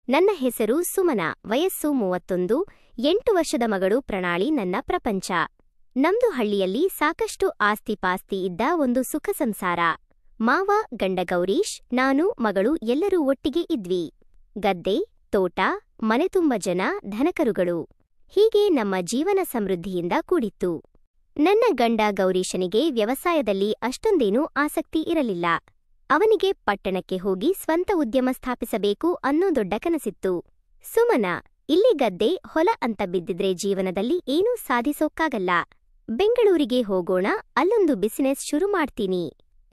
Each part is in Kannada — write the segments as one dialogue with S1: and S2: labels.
S1: ನನ್ನ ಹೆಸರು ಸುಮನ, ವಯಸ್ಸು 31, 8 ವರ್ಷದ ಮಗಳು ಪ್ರಣಾಳಿ ನನ್ನ ಪ್ರಪಂಚ. ನಮ್ದು ಹಳ್ಳಿಯಲ್ಲಿ ಸಾಕಷ್ಟು ಆಸ್ತಿ-ಪಾಸ್ತಿ ಇದ್ದ ಒಂದು ಸುಖ ಸಂಸಾರ. ಮಾವ, ಗಂಡ ಗೌರೀಶ್, ನಾನು, ಮಗಳು ಎಲ್ಲರೂ ಒಟ್ಟಿಗೆ ಇದ್ವಿ. ಗದ್ದೆ, ತೋಟ, ಮನೆ ತುಂಬ ಜನ, ದನಕರುಗಳು. ಹೀಗೆ ನಮ್ಮ ಜೀವನ ಸಮೃದ್ಧಿಯಿಂದ ಕೂಡಿತ್ತು. ನನ್ನ ಗಂಡ ಗೌರೀಶನಿಗೆ ವ್ಯವಸಾಯದಲ್ಲಿ ಅಷ್ಟೊಂದೇನೂ ಆಸಕ್ತಿ ಇರಲಿಲ್ಲ. ಅವನಿಗೆ ಪಟ್ಟಣಕ್ಕೆ ಹೋಗಿ ಸ್ವಂತ ಉದ್ಯಮ ಸ್ಥಾಪಿಸಬೇಕು ಅನ್ನೋ ದೊಡ್ಡ ಕನಸಿತ್ತು. ಸುಮನ, ಇಲ್ಲಿ ಗದ್ದೆ, ಹೊಲ ಅಂತ ಬಿದ್ದಿದ್ರೆ ಜೀವನದಲ್ಲಿ ಏನೂ ಸಾಧಿಸೋಕ್ಕಾಗಲ್ಲ. ಬೆಂಗಳೂರಿಗೆ ಹೋಗೋಣ, ಅಲ್ಲೊಂದು ಬಿಸಿನೆಸ್ ಶುರು ಮಾಡ್ತೀನಿ.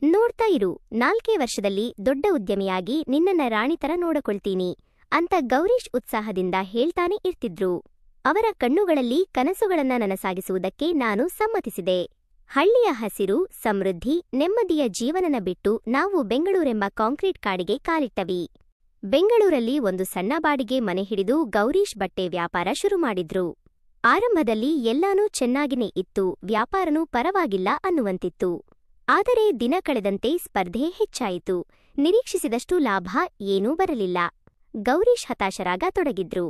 S1: ನೋಡ್ತಾ ಇರು, 4 ವರ್ಷದಲ್ಲಿ ದೊಡ್ಡ ಉದ್ಯಮಿಯಾಗಿ ನಿನ್ನನ್ನ ರಾಣಿತರ ನೋಡಿಕೊಳ್ತೀನಿ ಅಂತ ಗೌರೀಶ್ ಉತ್ಸಾಹದಿಂದ ಹೇಳ್ತಾನೆ ಇರ್ತಿದ್ರು. ಅವರ ಕಣ್ಣುಗಳಲ್ಲಿ ಕನಸುಗಳನ್ನ ನನಸಾಗಿಸುವುದಕ್ಕೆ ನಾನು ಸಮ್ಮತಿಸಿದೆ. ಹಳ್ಳಿಯ ಹಸಿರು, ಸಮೃದ್ಧಿ, ನೆಮ್ಮದಿಯ ಜೀವನನ ಬಿಟ್ಟು ನಾವು ಬೆಂಗಳೂರೆಂಬ ಕಾಂಕ್ರೀಟ್ ಕಾಡಿಗೆ ಕಾಲಿಟ್ಟವಿ. ಬೆಂಗಳೂರಲ್ಲಿ ಒಂದು ಸಣ್ಣ ಬಾಡಿಗೆ ಮನೆ ಹಿಡಿದು ಗೌರೀಶ್ ಬಟ್ಟೆ ವ್ಯಾಪಾರ ಶುರು ಮಾಡಿದ್ರು. ಆರಂಭದಲ್ಲಿ ಎಲ್ಲಾನೂ ಚೆನ್ನಾಗಿನೇ ಇತ್ತು, ವ್ಯಾಪಾರನೂ ಪರವಾಗಿಲ್ಲ ಅನ್ನುವಂತಿತ್ತು. ಆದರೆ ದಿನ ಕಳೆದಂತೆ ಸ್ಪರ್ಧೆ ಹೆಚ್ಚಾಯಿತು. ನಿರೀಕ್ಷಿಸಿದಷ್ಟು ಲಾಭ ಏನೂ ಬರಲಿಲ್ಲ. ಗೌರೀಶ್ ಹತಾಶರಾಗತೊಡಗಿದ್ರು.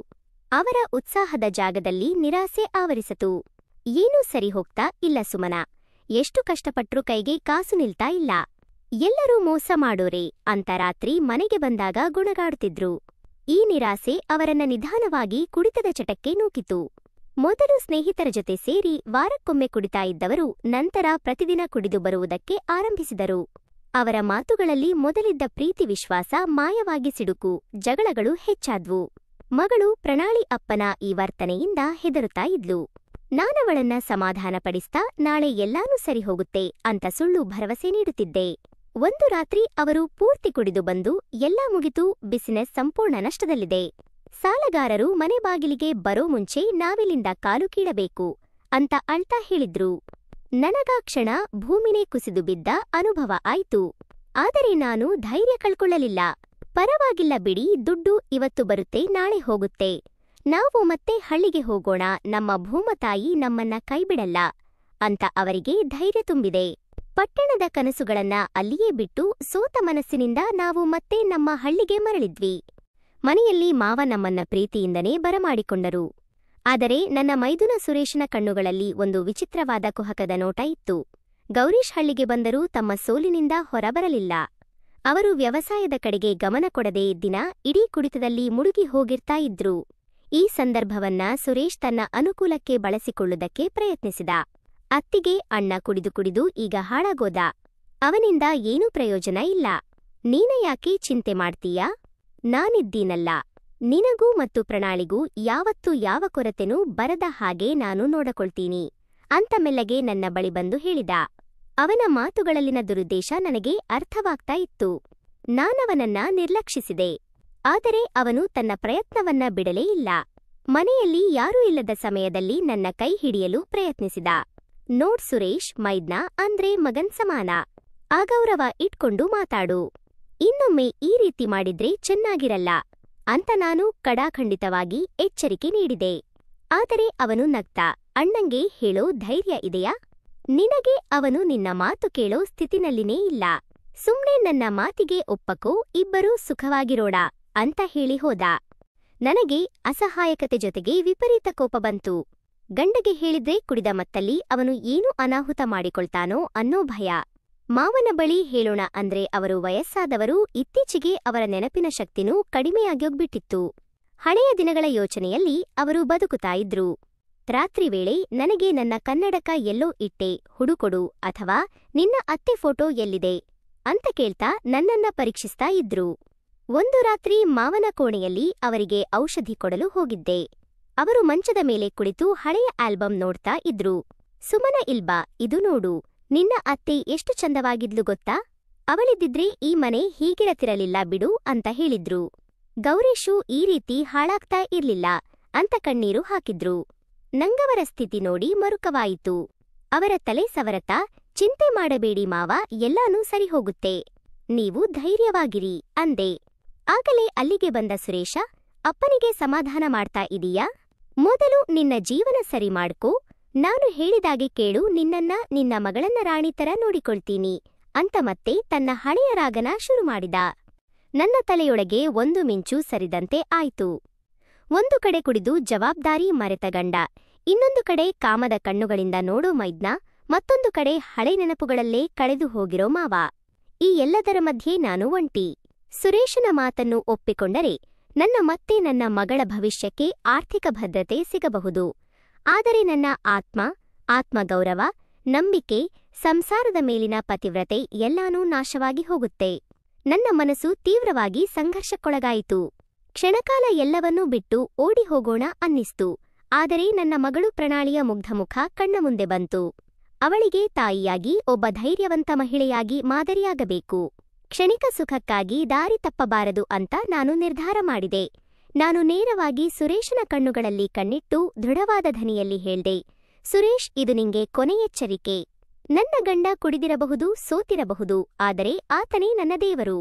S1: ಅವರ ಉತ್ಸಾಹದ ಜಾಗದಲ್ಲಿ ನಿರಾಸೆ ಆವರಿಸಿತು. ಏನೂ ಸರಿ ಹೋಗ್ತಾ ಇಲ್ಲ ಸುಮನ, ಎಷ್ಟು ಕಷ್ಟಪಟ್ರೂ ಕೈಗೆ ಕಾಸು ನಿಲ್ತಾ ಇಲ್ಲ. ಎಲ್ಲರೂ ಮೋಸ ಮಾಡೋರೆ ಅಂತ ರಾತ್ರಿ ಮನೆಗೆ ಬಂದಾಗ ಗುಣಗಾಡುತ್ತಿದ್ರು. ಈ ನಿರಾಸೆ ಅವರನ್ನ ನಿಧಾನವಾಗಿ ಕುಡಿತದ ಚಟಕ್ಕೆ ನೂಕಿತು. ಮೊದಲು ಸ್ನೇಹಿತರ ಜೊತೆ ಸೇರಿ ವಾರಕ್ಕೊಮ್ಮೆ ಕುಡಿತಾ ಇದ್ದವರು ನಂತರ ಪ್ರತಿದಿನ ಕುಡಿದು ಬರುವುದಕ್ಕೆ ಆರಂಭಿಸಿದರು. ಅವರ ಮಾತುಗಳಲ್ಲಿ ಮೊದಲಿದ್ದ ಪ್ರೀತಿ ವಿಶ್ವಾಸ ಮಾಯವಾಗಿ ಸಿಡುಕು, ಜಗಳಗಳು ಹೆಚ್ಚಾದ್ವು. ಮಗಳು ಪ್ರಣಾಳಿ ಅಪ್ಪನ ಈ ವರ್ತನೆಯಿಂದ ಹೆದರುತ್ತಾ ಇದ್ಲು. ನಾನವಳನ್ನ ಸಮಾಧಾನಪಡಿಸ್ತಾ ನಾಳೆ ಎಲ್ಲಾನೂ ಸರಿ ಹೋಗುತ್ತೆ ಅಂತ ಸುಳ್ಳು ಭರವಸೆ ನೀಡುತ್ತಿದ್ದೆ. ಒಂದು ರಾತ್ರಿ ಅವರು ಪೂರ್ತಿ ಕುಡಿದು ಬಂದು ಎಲ್ಲಾ ಮುಗಿತು, ಬಿಸಿನೆಸ್ ಸಂಪೂರ್ಣ ನಷ್ಟದಲ್ಲಿದೆ, ಸಾಲಗಾರರು ಮನೆ ಬಾಗಿಲಿಗೆ ಬರೋ ಮುಂಚೆ ನಾವಿಲ್ಲಿಂದ ಕಾಲು ಕೀಳಬೇಕು ಅಂತ ಅಳ್ತಾ ಹೇಳಿದ್ರು. ನನಗಾ ಕ್ಷಣ ಭೂಮಿನೇ ಕುಸಿದು ಬಿದ್ದ ಅನುಭವ ಆಯ್ತು. ಆದರೆ ನಾನು ಧೈರ್ಯ ಕಳ್ಕೊಳ್ಳಲಿಲ್ಲ. ಪರವಾಗಿಲ್ಲ ಬಿಡಿ, ದುಡ್ಡು ಇವತ್ತು ಬರುತ್ತೆ, ನಾಳೆ ಹೋಗುತ್ತೆ. ನಾವು ಮತ್ತೆ ಹಳ್ಳಿಗೆ ಹೋಗೋಣ, ನಮ್ಮ ಭೂಮತಾಯಿ ನಮ್ಮನ್ನ ಕೈಬಿಡಲ್ಲ ಅಂತ ಅವರಿಗೆ ಧೈರ್ಯ ತುಂಬಿದೆ. ಪಟ್ಟಣದ ಕನಸುಗಳನ್ನ ಅಲ್ಲಿಯೇ ಬಿಟ್ಟು ಸೋತ ಮನಸ್ಸಿನಿಂದ ನಾವು ಮತ್ತೆ ನಮ್ಮ ಹಳ್ಳಿಗೆ ಮರಳಿದ್ವಿ. ಮನೆಯಲ್ಲಿ ಮಾವ ನಮ್ಮನ್ನ ಪ್ರೀತಿಯಿಂದನೇ ಬರಮಾಡಿಕೊಂಡರು. ಆದರೆ ನನ್ನ ಮೈದುನ ಸುರೇಶನ ಕಣ್ಣುಗಳಲ್ಲಿ ಒಂದು ವಿಚಿತ್ರವಾದ ಕುಹಕದ ನೋಟ ಇತ್ತು. ಗೌರೀಶ್ ಹಳ್ಳಿಗೆ ಬಂದರೂ ತಮ್ಮ ಸೋಲಿನಿಂದ ಹೊರಬರಲಿಲ್ಲ. ಅವರು ವ್ಯವಸಾಯದ ಕಡೆಗೆ ಗಮನ ಕೊಡದೆ ದಿನ ಇಡೀ ಕುಡಿತದಲ್ಲಿ ಮುಳುಗಿ ಹೋಗಿರ್ತಾ ಇದ್ರು. ಈ ಸಂದರ್ಭವನ್ನ ಸುರೇಶ್ ತನ್ನ ಅನುಕೂಲಕ್ಕೆ ಬಳಸಿಕೊಳ್ಳುವುದಕ್ಕೆ ಪ್ರಯತ್ನಿಸಿದ. ಅತ್ತಿಗೆ ಅಣ್ಣ ಕುಡಿದು ಕುಡಿದು ಈಗ ಹಾಳಾಗೋದ, ಅವನಿಂದ ಏನೂ ಪ್ರಯೋಜನ ಇಲ್ಲ, ನೀನ ಯಾಕೆ ಚಿಂತೆ ಮಾಡ್ತೀಯಾ, ನಾನಿದ್ದೀನಲ್ಲ, ನಿನಗೂ ಮತ್ತು ಪ್ರಣಾಳಿಗೂ ಯಾವತ್ತೂ ಯಾವ ಕೊರತೆನೂ ಬರದ ಹಾಗೆ ನಾನು ನೋಡಿಕೊಳ್ತೀನಿ ಅಂತ ಮೆಲ್ಲಗೆ ನನ್ನ ಬಳಿ ಬಂದು ಹೇಳಿದ. ಅವನ ಮಾತುಗಳಲ್ಲಿನ ದುರುದ್ದೇಶ ನನಗೆ ಅರ್ಥವಾಗ್ತಾ ಇತ್ತು. ನಾನವನನ್ನ ನಿರ್ಲಕ್ಷಿಸಿದೆ. ಆದರೆ ಅವನು ತನ್ನ ಪ್ರಯತ್ನವನ್ನ ಬಿಡಲೇ ಇಲ್ಲ. ಮನೆಯಲ್ಲಿ ಯಾರೂ ಇಲ್ಲದ ಸಮಯದಲ್ಲಿ ನನ್ನ ಕೈ ಹಿಡಿಯಲು ಪ್ರಯತ್ನಿಸಿದ. ನೋಡ್ ಸುರೇಶ್, ಮೈದ್ನ ಅಂದ್ರೆ ಮಗನ್ ಸಮಾನ, ಅಗೌರವ ಇಟ್ಕೊಂಡು ಮಾತಾಡು, ಇನ್ನೊಮ್ಮೆ ಈ ರೀತಿ ಮಾಡಿದ್ರೆ ಚೆನ್ನಾಗಿರಲ್ಲ ಅಂತ ನಾನು ಕಡಾಖಂಡಿತವಾಗಿ ಎಚ್ಚರಿಕೆ ನೀಡಿದೆ. ಆದರೆ ಅವನು ನಗ್ತಾ, ಅಣ್ಣಂಗೆ ಹೇಳೋ ಧೈರ್ಯ ಇದೆಯಾ, ನಿನಗೆ ಅವನು ನಿನ್ನ ಮಾತು ಕೇಳೋ ಸ್ಥಿತಿನಲ್ಲಿನೇ ಇಲ್ಲ, ಸುಮ್ನೆ ನನ್ನ ಮಾತಿಗೆ ಒಪ್ಪಕೋ, ಇಬ್ಬರೂ ಸುಖವಾಗಿರೋಣ ಅಂತ ಹೇಳಿ ಹೋದ. ನನಗೆ ಅಸಹಾಯಕತೆ ಜೊತೆಗೆ ವಿಪರೀತ ಕೋಪ ಬಂತು. ಗಂಡಗೆ ಹೇಳಿದ್ರೆ ಕುಡಿದ ಮತ್ತಲ್ಲಿ ಅವನು ಏನು ಅನಾಹುತ ಮಾಡಿಕೊಳ್ತಾನೋ ಅನ್ನೋ ಭಯ. ಮಾವನ ಬಳಿ ಹೇಳೋಣ ಅಂದ್ರೆ ಅವರು ವಯಸ್ಸಾದವರು, ಇತ್ತೀಚೆಗೆ ಅವರ ನೆನಪಿನ ಶಕ್ತಿನೂ ಕಡಿಮೆಯಾಗೋಗ್ಬಿಟ್ಟಿತ್ತು. ಹಳೆಯ ದಿನಗಳ ಯೋಚನೆಯಲ್ಲಿ ಅವರು ಬದುಕುತ್ತಾ ಇದ್ರು. ರಾತ್ರಿ ವೇಳೆ ನನಗೆ ನನ್ನ ಕನ್ನಡಕ ಎಲ್ಲೋ ಇಟ್ಟೆ, ಹುಡುಕೊಡು, ಅಥವಾ ನಿನ್ನ ಅತ್ತೆ ಫೋಟೋ ಎಲ್ಲಿದೆ ಅಂತ ಕೇಳ್ತಾ ನನ್ನನ್ನ ಪರೀಕ್ಷಿಸ್ತಾ ಇದ್ರು. ಒಂದು ರಾತ್ರಿ ಮಾವನ ಕೋಣೆಯಲ್ಲಿ ಅವರಿಗೆ ಔಷಧಿ ಕೊಡಲು ಹೋಗಿದ್ದೆ. ಅವರು ಮಂಚದ ಮೇಲೆ ಕುಳಿತು ಹಳೆಯ ಆಲ್ಬಮ್ ನೋಡ್ತಾ ಇದ್ರು. ಸುಮನ, ಇಲ್ಬಾ, ಇದು ನೋಡು, ನಿನ್ನ ಅತ್ತೆ ಎಷ್ಟು ಚಂದವಾಗಿದ್ಲು ಗೊತ್ತಾ, ಅವಳಿದ್ದಿದ್ರೆ ಈ ಮನೆ ಹೀಗಿರತಿರಲಿಲ್ಲ ಬಿಡು ಅಂತ ಹೇಳಿದ್ರು. ಗೌರೀಶು ಈ ರೀತಿ ಹಾಳಾಗ್ತಾ ಇರ್ಲಿಲ್ಲ ಅಂತ ಕಣ್ಣೀರು ಹಾಕಿದ್ರು. ನಂಗವರ ಸ್ಥಿತಿ ನೋಡಿ ಮರುಕವಾಯಿತು. ಅವರ ತಲೆ ಸವರತಾ, ಚಿಂತೆ ಮಾಡಬೇಡಿ ಮಾವ, ಎಲ್ಲಾನೂ ಸರಿ ಹೋಗುತ್ತೆ, ನೀವು ಧೈರ್ಯವಾಗಿರಿ ಅಂದೆ. ಆಗಲೇ ಅಲ್ಲಿಗೆ ಬಂದ ಸುರೇಶ, ಅಪ್ಪನಿಗೆ ಸಮಾಧಾನ ಮಾಡ್ತಾ ಇದೀಯಾ, ಮೊದಲು ನಿನ್ನ ಜೀವನ ಸರಿ ಮಾಡ್ಕೋ, ನಾನು ಹೇಳಿದಾಗೆ ಕೇಳು, ನಿನ್ನನ್ನ ನಿನ್ನ ಮಗಳನ್ನ ರಾಣಿತರ ನೋಡಿಕೊಳ್ತೀನಿ ಅಂತ ಮತ್ತೆ ತನ್ನ ಹಳೆಯ ರಾಗನ ಶುರು ಮಾಡಿದ. ನನ್ನ ತಲೆಯೊಳಗೆ ಒಂದು ಮಿಂಚು ಸರಿದಂತೆ ಆಯ್ತು. ಒಂದು ಕಡೆ ಕುಡಿದು ಜವಾಬ್ದಾರಿ ಮರೆತ ಗಂಡ, ಇನ್ನೊಂದು ಕಡೆ ಕಾಮದ ಕಣ್ಣುಗಳಿಂದ ನೋಡೋ ಮೈದ್ನ, ಮತ್ತೊಂದು ಕಡೆ ಹಳೆ ನೆನಪುಗಳಲ್ಲೇ ಕಳೆದು ಹೋಗಿರೋ ಮಾವ. ಈ ಎಲ್ಲದರ ಮಧ್ಯೆ ನಾನು ಒಂಟಿ. ಸುರೇಶನ ಮಾತನ್ನು ಒಪ್ಪಿಕೊಂಡರೆ ಮತ್ತೆ ನನ್ನ ಮಗಳ ಭವಿಷ್ಯಕ್ಕೆ ಆರ್ಥಿಕ ಭದ್ರತೆ ಸಿಗಬಹುದು. ಆದರೆ ನನ್ನ ಆತ್ಮಗೌರವ, ನಂಬಿಕೆ, ಸಂಸಾರದ ಮೇಲಿನ ಪತಿವ್ರತೆ ಎಲ್ಲಾನೂ ನಾಶವಾಗಿ ಹೋಗುತ್ತೆ. ನನ್ನ ಮನಸ್ಸು ತೀವ್ರವಾಗಿ ಸಂಘರ್ಷಕ್ಕೊಳಗಾಯಿತು. ಕ್ಷಣಕಾಲ ಎಲ್ಲವನ್ನೂ ಬಿಟ್ಟು ಓಡಿ ಹೋಗೋಣ ಅನ್ನಿಸ್ತು. ಆದರೆ ನನ್ನ ಮಗಳು ಪ್ರಣಾಳಿಯ ಮುಗ್ಧಮುಖ ಕಣ್ಣ ಮುಂದೆ ಬಂತು. ಅವಳಿಗೆ ತಾಯಿಯಾಗಿ ಒಬ್ಬ ಧೈರ್ಯವಂತ ಮಹಿಳೆಯಾಗಿ ಮಾದರಿಯಾಗಬೇಕು. ಕ್ಷಣಿಕ ಸುಖಕ್ಕಾಗಿ ದಾರಿ ತಪ್ಪಬಾರದು ಅಂತ ನಾನು ನಿರ್ಧಾರ ಮಾಡಿದೆ. ನಾನು ನೇರವಾಗಿ ಸುರೇಶನ ಕಣ್ಣುಗಳಲ್ಲಿ ಕಣ್ಣಿಟ್ಟು ದೃಢವಾದ ಧ್ವನಿಯಲ್ಲಿ ಹೇಳ್ದೆ, ಸುರೇಶ್, ಇದು ನಿಂಗೆ ಕೊನೆಯೆಚ್ಚರಿಕೆ. ನನ್ನ ಗಂಡ ಕುಡಿದಿರಬಹುದು, ಸೋತಿರಬಹುದು, ಆದರೆ ಆತನೇ ನನ್ನ ದೇವರು.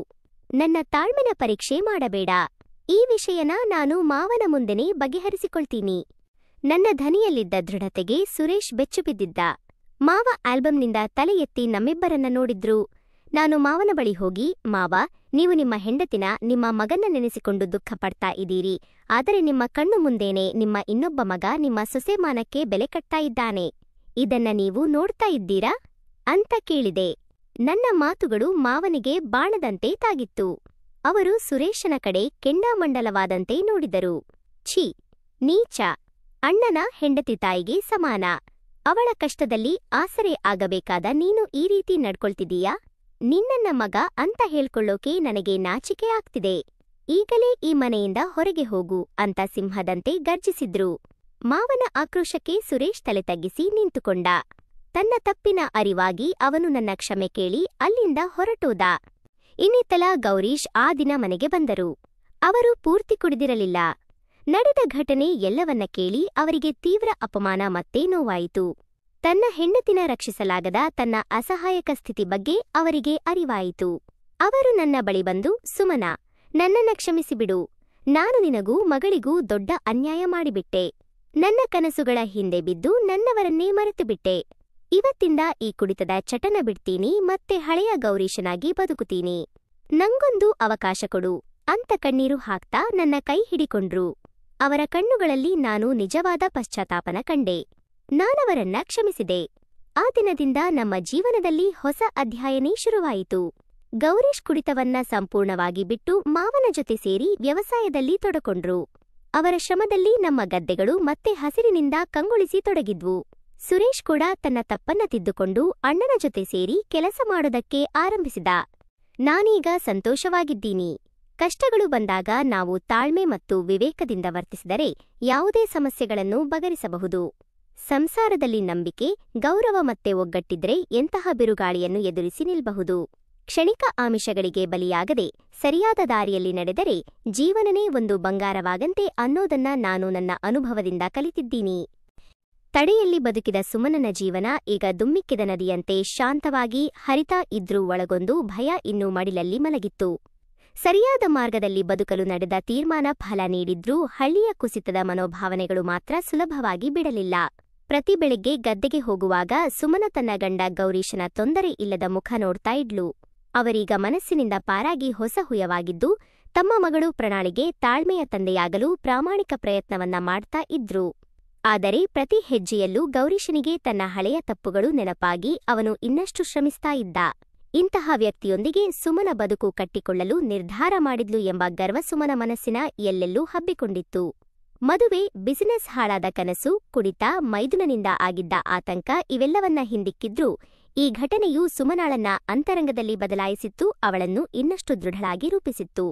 S1: ನನ್ನ ತಾಳ್ಮೆನ ಪರೀಕ್ಷೆ ಮಾಡಬೇಡ. ಈ ವಿಷಯನ ನಾನು ಮಾವನ ಮುಂದೆನೇ ಬಗೆಹರಿಸಿಕೊಳ್ತೀನಿ. ನನ್ನ ಧ್ವನಿಯಲ್ಲಿದ್ದ ದೃಢತೆಗೆ ಸುರೇಶ್ ಬೆಚ್ಚುಬಿದ್ದಿದ್ದ. ಮಾವ ಆಲ್ಬಂನಿಂದ ತಲೆ ಎತ್ತಿ ನಮ್ಮಿಬ್ಬರನ್ನ ನೋಡಿದ್ರು. ನಾನು ಮಾವನ ಬಳಿ ಹೋಗಿ, ಮಾವ, ನೀವು ನಿಮ್ಮ ಹೆಂಡತಿನ, ನಿಮ್ಮ ಮಗನ್ನ ನೆನೆಸಿಕೊಂಡು ದುಃಖ ಪಡ್ತಾ ಇದೀರಿ. ಆದರೆ ನಿಮ್ಮ ಕಣ್ಣು ಮುಂದೇನೆ ನಿಮ್ಮ ಇನ್ನೊಬ್ಬ ಮಗ ನಿಮ್ಮ ಸೊಸೆಮಾನಕ್ಕೆ ಬೆಲೆ ಕಟ್ತಾ ಇದ್ದಾನೆ. ಇದನ್ನ ನೀವು ನೋಡ್ತಾ ಇದ್ದೀರಾ ಅಂತ ಕೇಳಿದೆ. ನನ್ನ ಮಾತುಗಳು ಮಾವನಿಗೆ ಬಾಣದಂತೆ ತಾಗಿತ್ತು. ಅವರು ಸುರೇಶನ ಕಡೆ ಕೆಂಡಾಮಂಡಲವಾದಂತೆ ನೋಡಿದರು. ಛೀ, ನೀಚ! ಅಣ್ಣನ ಹೆಂಡತಿ ತಾಯಿಗೆ ಸಮಾನ. ಅವಳ ಕಷ್ಟದಲ್ಲಿ ಆಸರೆ ಆಗಬೇಕಾದ ನೀನು ಈ ರೀತಿ ನಡ್ಕೊಳ್ತಿದೀಯಾ? ನಿನ್ನನ್ನ ಮಗ ಅಂತ ಹೇಳ್ಕೊಳ್ಳೋಕೆ ನನಗೆ ನಾಚಿಕೆ ಆಗ್ತಿದೆ. ಈಗಲೇ ಈ ಮನೆಯಿಂದ ಹೊರಗೆ ಹೋಗು ಅಂತ ಸಿಂಹದಂತೆ ಗರ್ಜಿಸಿದ್ರು. ಮಾವನ ಆಕ್ರೋಶಕ್ಕೆ ಸುರೇಶ್ ತಲೆ ತಗ್ಗಿಸಿ ನಿಂತುಕೊಂಡ. ತನ್ನ ತಪ್ಪಿನ ಅರಿವಾಗಿ ಅವನು ನನ್ನ ಕ್ಷಮೆ ಕೇಳಿ ಅಲ್ಲಿಂದ ಹೊರಟೋದ. ಇನ್ನಿತ್ತಲ ಗೌರೀಶ್ ಆ ದಿನ ಮನೆಗೆ ಬಂದರು. ಅವರು ಪೂರ್ತಿ ಕುಡಿದಿರಲಿಲ್ಲ. ನಡೆದ ಘಟನೆ ಎಲ್ಲವನ್ನ ಕೇಳಿ ಅವರಿಗೆ ತೀವ್ರ ಅಪಮಾನ ಮತ್ತೆ ನೋವಾಯಿತು. ತನ್ನ ಹೆಂಡತಿನ ರಕ್ಷಿಸಲಾಗದ ತನ್ನ ಅಸಹಾಯಕ ಸ್ಥಿತಿ ಬಗ್ಗೆ ಅವರಿಗೆ ಅರಿವಾಯಿತು. ಅವರು ನನ್ನ ಬಳಿ ಬಂದು, ಸುಮನಾ, ನನ್ನನ್ನ ಕ್ಷಮಿಸಿಬಿಡು. ನಾನು ನಿನಗೂ ಮಗಳಿಗೂ ದೊಡ್ಡ ಅನ್ಯಾಯ ಮಾಡಿಬಿಟ್ಟೆ. ನನ್ನ ಕನಸುಗಳ ಹಿಂದೆ ಬಿದ್ದು ನನ್ನವರನ್ನೇ ಮರೆತುಬಿಟ್ಟೆ. ಇವತ್ತಿಂದ ಈ ಕುಡಿತದ ಚಟನ ಬಿಡ್ತೀನಿ, ಮತ್ತೆ ಹಳೆಯ ಗೌರೀಶನಾಗಿ ಬದುಕುತ್ತೀನಿ. ನಂಗೊಂದು ಅವಕಾಶ ಕೊಡು ಅಂತ ಕಣ್ಣೀರು ಹಾಕ್ತಾ ನನ್ನ ಕೈ ಹಿಡಿಕೊಂಡ್ರು. ಅವರ ಕಣ್ಣುಗಳಲ್ಲಿ ನಾನು ನಿಜವಾದ ಪಶ್ಚಾತ್ತಾಪನ ಕಂಡೆ. ನಾನವರನ್ನ ಕ್ಷಮಿಸಿದೆ. ಆ ದಿನದಿಂದ ನಮ್ಮ ಜೀವನದಲ್ಲಿ ಹೊಸ ಅಧ್ಯಾಯನೇ ಶುರುವಾಯಿತು. ಗೌರೀಶ್ ಕುಡಿತವನ್ನ ಸಂಪೂರ್ಣವಾಗಿ ಬಿಟ್ಟು ಮಾವನ ಜೊತೆ ಸೇರಿ ವ್ಯವಸಾಯದಲ್ಲಿ ತೊಡಕೊಂಡ್ರು. ಅವರ ಶ್ರಮದಲ್ಲಿ ನಮ್ಮ ಗದ್ದೆಗಳು ಮತ್ತೆ ಹಸಿರಿನಿಂದ ಕಂಗೊಳಿಸಿ ತೊಡಗಿದ್ವು. ಸುರೇಶ್ ಕೂಡ ತನ್ನ ತಪ್ಪನ್ನ ತಿದ್ದುಕೊಂಡು ಅಣ್ಣನ ಜೊತೆ ಸೇರಿ ಕೆಲಸ ಮಾಡೋದಕ್ಕೆ ಆರಂಭಿಸಿದ. ನಾನೀಗ ಸಂತೋಷವಾಗಿದ್ದೀನಿ. ಕಷ್ಟಗಳು ಬಂದಾಗ ನಾವು ತಾಳ್ಮೆ ಮತ್ತು ವಿವೇಕದಿಂದ ವರ್ತಿಸಿದರೆ ಯಾವುದೇ ಸಮಸ್ಯೆಗಳನ್ನು ಬಗೆಹರಿಸಬಹುದು. ಸಂಸಾರದಲ್ಲಿ ನಂಬಿಕೆ, ಗೌರವ ಮತ್ತೆ ಒಗ್ಗಟ್ಟಿದ್ರೆ ಎಂತಹ ಬಿರುಗಾಳಿಯನ್ನು ಎದುರಿಸಿ ನಿಲ್ಬಹುದು. ಕ್ಷಣಿಕ ಆಮಿಷಗಳಿಗೆ ಬಲಿಯಾಗದೆ ಸರಿಯಾದ ದಾರಿಯಲ್ಲಿ ನಡೆದರೆ ಜೀವನನೇ ಒಂದು ಬಂಗಾರವಾಗಂತೆ ಅನ್ನೋದನ್ನ ನಾನು ನನ್ನ ಅನುಭವದಿಂದ ಕಲಿತಿದ್ದೀನಿ. ತಡೆಯಲ್ಲಿ ಬದುಕಿದ ಸುಮನನ ಜೀವನ ಈಗ ದುಮ್ಮಿಕ್ಕಿದ ನದಿಯಂತೆ ಶಾಂತವಾಗಿ ಹರಿತಾ ಇದ್ರೂ ಒಳಗೊಂದು ಭಯ ಇನ್ನೂ ಮಡಿಲಲ್ಲಿ ಮಲಗಿತ್ತು. ಸರಿಯಾದ ಮಾರ್ಗದಲ್ಲಿ ಬದುಕಲು ನಡೆದ ತೀರ್ಮಾನ ಫಲ ನೀಡಿದ್ರೂ ಹಳ್ಳಿಯ ಕುಸಿತದ ಮನೋಭಾವನೆಗಳು ಮಾತ್ರ ಸುಲಭವಾಗಿ ಬಿಡಲಿಲ್ಲ. ಪ್ರತಿ ಬೆಳಿಗ್ಗೆ ಗದ್ದೆಗೆ ಹೋಗುವಾಗ ಸುಮನ ತನ್ನ ಗಂಡ ಗೌರೀಶನ ತೊಂದರೆ ಇಲ್ಲದ ಮುಖ ನೋಡ್ತಾ ಇದ್ಲು. ಅವರೀಗ ಮನಸ್ಸಿನಿಂದ ಪಾರಾಗಿ ಹೊಸ ಹುಯವಾಗಿದ್ದು ತಮ್ಮ ಮಗಳು ಪ್ರಣಾಳಿಗೆ ತಾಳ್ಮೆಯ ತಂದೆಯಾಗಲು ಪ್ರಾಮಾಣಿಕ ಪ್ರಯತ್ನವನ್ನ ಮಾಡ್ತಾ ಇದ್ರು. ಆದರೆ ಪ್ರತಿ ಹೆಜ್ಜೆಯಲ್ಲೂ ಗೌರೀಶನಿಗೆ ತನ್ನ ಹಳೆಯ ತಪ್ಪುಗಳು ನೆನಪಾಗಿ ಅವನು ಇನ್ನಷ್ಟು ಶ್ರಮಿಸ್ತಾ ಇದ್ದ. ಇಂತಹ ವ್ಯಕ್ತಿಯೊಂದಿಗೆ ಸುಮನ ಬದುಕು ಕಟ್ಟಿಕೊಳ್ಳಲು ನಿರ್ಧಾರ ಮಾಡಿದ್ಲು ಎಂಬ ಗರ್ವ ಸುಮನ ಮನಸ್ಸಿನ ಎಲ್ಲೆಲ್ಲೂ ಹಬ್ಬಿಕೊಂಡಿತ್ತು. ಮದುವೆ, ಬಿಸಿನೆಸ್ ಹಾಳಾದ ಕನಸು, ಕುಡಿತ, ಮೈದುನನಿಂದ ಆಗಿದ್ದ ಆತಂಕ ಇವೆಲ್ಲವನ್ನ ಹಿಂದಿಕ್ಕಿದ್ರೂ ಈ ಘಟನೆಯು ಸುಮನಾಳನ್ನ ಅಂತರಂಗದಲ್ಲಿ ಬದಲಾಯಿಸಿತ್ತು. ಅವಳನ್ನು ಇನ್ನಷ್ಟು ದೃಢಳಾಗಿ ರೂಪಿಸಿತ್ತು.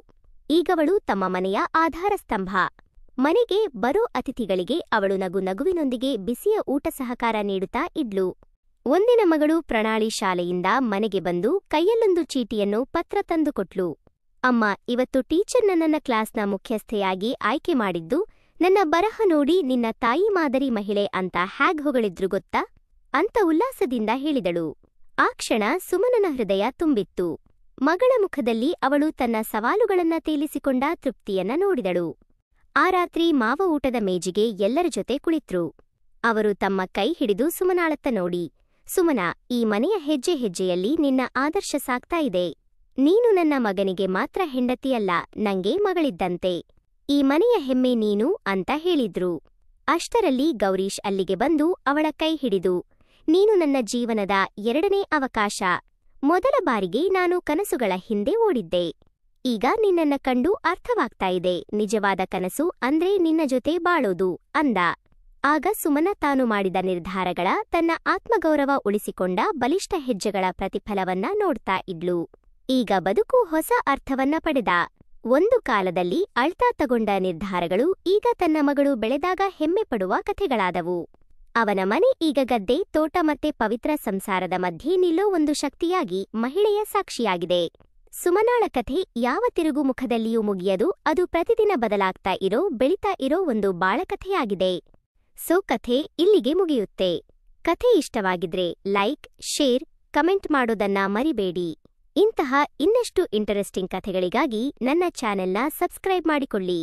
S1: ಈಗವಳು ತಮ್ಮ ಮನೆಯ ಆಧಾರ ಸ್ತಂಭ. ಮನೆಗೆ ಬರೋ ಅತಿಥಿಗಳಿಗೆ ಅವಳು ನಗುವಿನೊಂದಿಗೆ ಬಿಸಿಯ ಊಟ ಸಹಕಾರ ನೀಡುತ್ತಾ ಇದ್ಲು. ಒಂದಿನ ಮಗಳು ಪ್ರಣಾಳಿ ಶಾಲೆಯಿಂದ ಮನೆಗೆ ಬಂದು ಕೈಯಲ್ಲೊಂದು ಚೀಟಿಯನ್ನು ಪತ್ರ ತಂದುಕೊಟ್ಲು. ಅಮ್ಮ, ಇವತ್ತು ಟೀಚರ್ ನನ್ನನ್ನ ಕ್ಲಾಸ್ನ ಮುಖ್ಯಸ್ಥೆಯಾಗಿ ಆಯ್ಕೆ ಮಾಡಿದ್ದು ನನ್ನ ಬರಹ ನೋಡಿ ನಿನ್ನ ತಾಯಿ ಮಾದರಿ ಮಹಿಳೆ ಅಂತ ಹ್ಯಾಗ್ ಹೊಗಳಿದ್ರು ಗೊತ್ತಾ ಅಂತ ಉಲ್ಲಾಸದಿಂದ ಹೇಳಿದಳು. ಆ ಕ್ಷಣ ಸುಮನನ ಹೃದಯ ತುಂಬಿತ್ತು. ಮಗಳ ಮುಖದಲ್ಲಿ ಅವಳು ತನ್ನ ಸವಾಲುಗಳನ್ನ ತೇಲಿಸಿಕೊಂಡ ತೃಪ್ತಿಯನ್ನ ನೋಡಿದಳು. ಆ ರಾತ್ರಿ ಮಾವ ಊಟದ ಮೇಜಿಗೆ ಎಲ್ಲರ ಜೊತೆ ಕುಳಿತ್ರು. ಅವರು ತಮ್ಮ ಕೈ ಹಿಡಿದು ಸುಮನಾಳತ್ತ ನೋಡಿ, ಸುಮನಾ, ಈ ಮನೆಯ ಹೆಜ್ಜೆ ಹೆಜ್ಜೆಯಲ್ಲಿ ನಿನ್ನ ಆದರ್ಶ ಸಾಗ್ತಾ ಇದೆ. ನೀನು ನನ್ನ ಮಗನಿಗೆ ಮಾತ್ರ ಹೆಂಡತಿಯಲ್ಲ, ನಂಗೆ ಮಗಳಿದ್ದಂತೆ. ಈ ಮನೆಯ ಹೆಮ್ಮೆ ನೀನು ಅಂತ ಹೇಳಿದ್ರು. ಅಷ್ಟರಲ್ಲಿ ಗೌರೀಶ್ ಅಲ್ಲಿಗೆ ಬಂದು ಅವಳ ಕೈ ಹಿಡಿದು, ನೀನು ನನ್ನ ಜೀವನದ ಎರಡನೇ ಅವಕಾಶ. ಮೊದಲ ಬಾರಿಗೆ ನಾನು ಕನಸುಗಳ ಹಿಂದೆ ಓಡಿದ್ದೆ. ಈಗ ನಿನ್ನನ್ನ ಕಂಡು ಅರ್ಥವಾಗ್ತಾ ಇದೆ, ನಿಜವಾದ ಕನಸು ಅಂದ್ರೆ ನಿನ್ನ ಜೊತೆ ಬಾಳೋದು ಅಂದ. ಆಗ ಸುಮನ ತಾನು ಮಾಡಿದ ನಿರ್ಧಾರಗಳ, ತನ್ನ ಆತ್ಮಗೌರವ ಉಳಿಸಿಕೊಂಡ ಬಲಿಷ್ಠ ಹೆಜ್ಜೆಗಳ ಪ್ರತಿಫಲವನ್ನ ನೋಡ್ತಾ ಇದ್ಲು. ಈಗ ಬದುಕು ಹೊಸ ಅರ್ಥವನ್ನ ಪಡೆದ. ಒಂದು ಕಾಲದಲ್ಲಿ ಅಳ್ತಾ ತಗೊಂಡ ನಿರ್ಧಾರಗಳು ಈಗ ತನ್ನ ಮಗಳು ಬೆಳೆದಾಗ ಹೆಮ್ಮೆ ಪಡುವ ಕಥೆಗಳಾದವು. ಅವನ ಮನೆ ಈಗ ಗದ್ದೆ, ತೋಟ ಮತ್ತೆ ಪವಿತ್ರ ಸಂಸಾರದ ಮಧ್ಯೆ ನಿಲ್ಲೋ ಒಂದು ಶಕ್ತಿಯಾಗಿ, ಮಹಿಳೆಯ ಸಾಕ್ಷಿಯಾಗಿದೆ. ಸುಮನಾಳ ಕಥೆ ಯಾವ ತಿರುಗು ಮುಖದಲ್ಲಿಯೂ ಮುಗಿಯದು, ಅದು ಪ್ರತಿದಿನ ಬದಲಾಗ್ತಾ ಇರೋ, ಬೆಳಿತಾ ಇರೋ ಒಂದು ಬಾಳಕಥೆಯಾಗಿದೆ. ಸೊ ಕಥೆ ಇಲ್ಲಿಗೆ ಮುಗಿಯುತ್ತೆ. ಕಥೆ ಇಷ್ಟವಾಗಿದ್ರೆ ಲೈಕ್, ಶೇರ್, ಕಮೆಂಟ್ ಮಾಡೋದನ್ನ ಮರಿಬೇಡಿ. ಇಂತಹ ಇನ್ನಷ್ಟು ಇಂಟರೆಸ್ಟಿಂಗ್ ಕಥೆಗಳಿಗಾಗಿ ನನ್ನ ಚಾನೆಲ್ನ ಸಬ್ಸ್ಕ್ರೈಬ್ ಮಾಡಿಕೊಳ್ಳಿ.